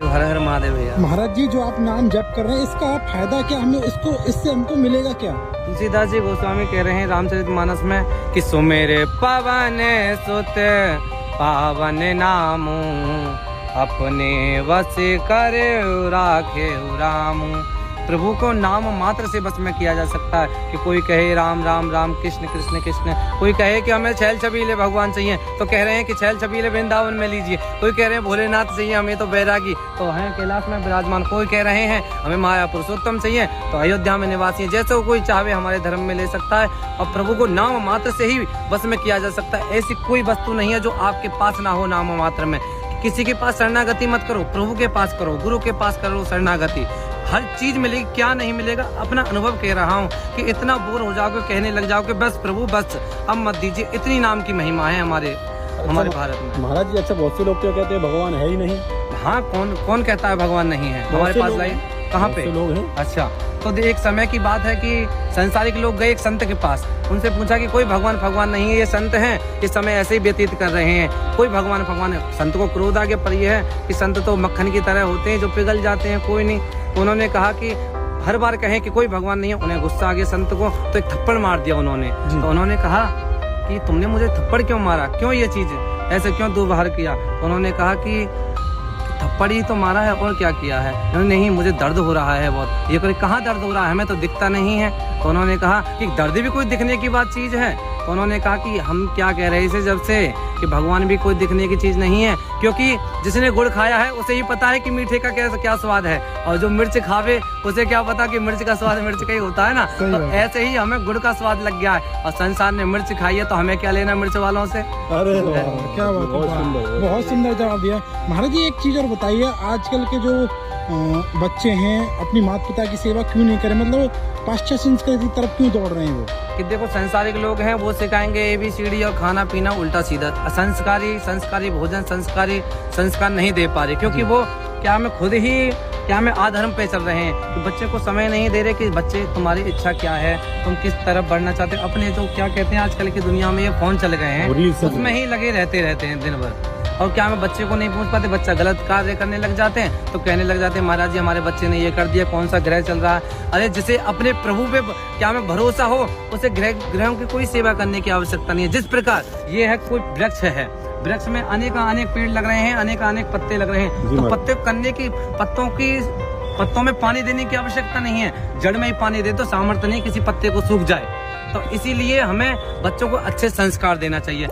हर हर महादेव भैया। महाराज जी, जो आप नाम जप कर रहे हैं, इसका फायदा क्या, हमें इससे हमको मिलेगा क्या? तुलसीदास जी गोस्वामी कह रहे हैं रामचरितमानस में कि सुमेरे पवन सुत पावन नामू अपने वश करे राखे रामू। प्रभु को नाम मात्र से बस में किया जा सकता है कि कोई कहे राम राम राम कृष्ण कृष्ण कृष्ण, कोई कहे कि हमें छैल छबीले भगवान चाहिए तो कह रहे हैं कि छैल छबीले वृंदावन में लीजिए, कोई कह रहे हैं भोलेनाथ चाहिए हमें तो बैरागी तो हैं कैलाश में विराजमान, कोई कह रहे हैं हमें माया पुरुषोत्तम चाहिए तो अयोध्या में निवासी है। जैसे कोई चाहे हमारे धर्म में ले सकता है और प्रभु को नाम मात्र से ही बस में किया जा सकता है। ऐसी कोई वस्तु नहीं है जो आपके पास ना हो नाम मात्र में। किसी के पास शरणागति मत करो, प्रभु के पास करो, गुरु के पास करो शरणागति। हर चीज मिलेगी, क्या नहीं मिलेगा अपना अनुभव कह रहा हूँ कि इतना बोर हो जाओगे, कहने लग जाओगे बस प्रभु बस अब मत दीजिए। इतनी नाम की महिमा है हमारे भारत में। महाराज जी, अच्छा बहुत से लोग क्या कहते हैं भगवान है ही नहीं। हाँ, कौन कहता है भगवान नहीं है? हमारे पास लाइए कहाँ पे लोग हैं। अच्छा, तो एक समय की बात है कि संसारिक लोग गए एक संत के पास, उनसे पूछा कि कोई भगवान नहीं है, ये संत हैं इस समय ऐसे ही व्यतीत कर रहे हैं, कोई भगवान है। संत को क्रोध आ गया, पर यह है कि संत तो मक्खन की तरह होते हैं जो पिघल जाते हैं, कोई नहीं। तो उन्होंने कहा कि हर बार कहें कि कोई भगवान नहीं है, उन्हें गुस्सा आ गया संत को, तो एक थप्पड़ मार दिया उन्होंने। तो उन्होंने कहा कि तुमने मुझे थप्पड़ क्यों मारा, क्यों ये चीज ऐसे क्यों दुर्व्यवहार किया? तो उन्होंने कहा कि थप्पड़ ही तो मारा है और क्या किया है? नहीं, मुझे दर्द हो रहा है बहुत। ये कोई कहाँ दर्द हो रहा है, हमें तो दिखता नहीं है। तो उन्होंने कहा कि दर्द भी कोई दिखने की बात चीज है? तो उन्होंने कहा कि हम क्या कह रहे थे जब से कि भगवान भी कोई दिखने की चीज नहीं है, क्योंकि जिसने गुड़ खाया है उसे ही पता है कि मीठे का क्या स्वाद है, और जो मिर्च खावे उसे क्या पता कि मिर्च का स्वाद मिर्च का ही होता है ना। तो ऐसे ही हमें गुड़ का स्वाद लग गया है और संसार ने मिर्च खाई है, तो हमें क्या लेना मिर्च वालों से। अरे क्या बात, बहुत सुंदर जवाब दिया। महाराज जी, एक चीज और बताइए, आजकल के जो बच्चे हैं अपनी माता पिता की सेवा क्यों नहीं करें, मतलब पाश्चात्य संस्कृति की तरफ क्यों दौड़ रहे हैं वो? कि देखो संसारिक लोग हैं वो सिखाएंगे ABCD और खाना पीना उल्टा सीधा, संस्कारी भोजन संस्कार नहीं दे पा रहे, क्योंकि वो क्या में आधर्म पे चल रहे हैं कि बच्चे को समय नहीं दे रहे कि बच्चे तुम्हारी इच्छा क्या है, तुम किस तरफ बढ़ना चाहते हो। अपने जो क्या कहते हैं आजकल की दुनिया में ये फोन चल गए हैं, उसमें ही लगे रहते हैं दिन भर, और क्या में बच्चे को नहीं पूछ पाते। बच्चा गलत कार्य करने लग जाते हैं तो कहने लग जाते हैं महाराज जी हमारे बच्चे ने ये कर दिया, कौन सा ग्रह चल रहा है। अरे जिसे अपने प्रभु पे क्या में भरोसा हो उसे ग्रहों की कोई सेवा करने की आवश्यकता नहीं है। जिस प्रकार ये है कोई वृक्ष है, वृक्ष में अनेक पेड़ लग रहे हैं, अनेक पत्ते लग रहे हैं, तो पत्ते करने की पत्तों में पानी देने की आवश्यकता नहीं है, जड़ में ही पानी दे तो सामर्थ्य नहीं किसी पत्ते को सूख जाए। तो इसीलिए हमें बच्चों को अच्छे संस्कार देना चाहिए।